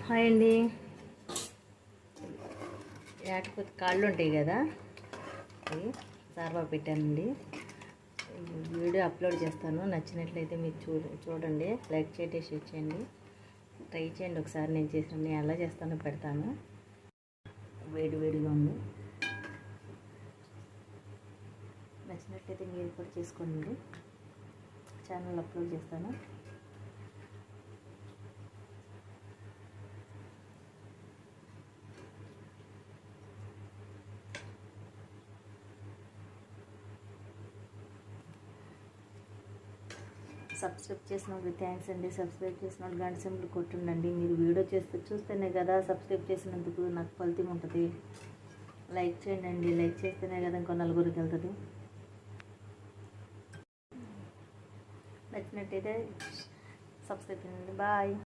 Hi అండి. లేకపోతే కాళ్ళు ఉంటాయి కదా, అవి సార్వా పెట్టానండి. వీడియో అప్లోడ్ చేస్తాను. నచ్చినట్లయితే మీరు చూడండి, లైక్ చేయండి, షేర్ చేయండి, ట్రై చేయండి. ఒకసారి నేను చేసాను, నేను ఎలా చేస్తానో పెడతాను. వేడిగా ఉంది. నచ్చినట్లయితే మీరు కూడా చేసుకోండి. ఛానల్ అప్లోడ్ చేస్తాను. సబ్స్క్రైబ్ చేసిన వాళ్ళకి థ్యాంక్స్ అండి. సబ్స్క్రైబ్ చేసిన వాళ్ళు గంట సింబల్ కొట్టుండండి. మీరు వీడియో చూస్తేనే కదా సబ్స్క్రైబ్ చేసినందుకు నాకు ఫలితం ఉంటుంది. లైక్ చేయండి. లైక్ చేస్తేనే కదా ఇంకో నలుగురికి వెళ్తుంది. నచ్చినట్టయితే సబ్స్క్రైబ్ చేయండి. బాయ్.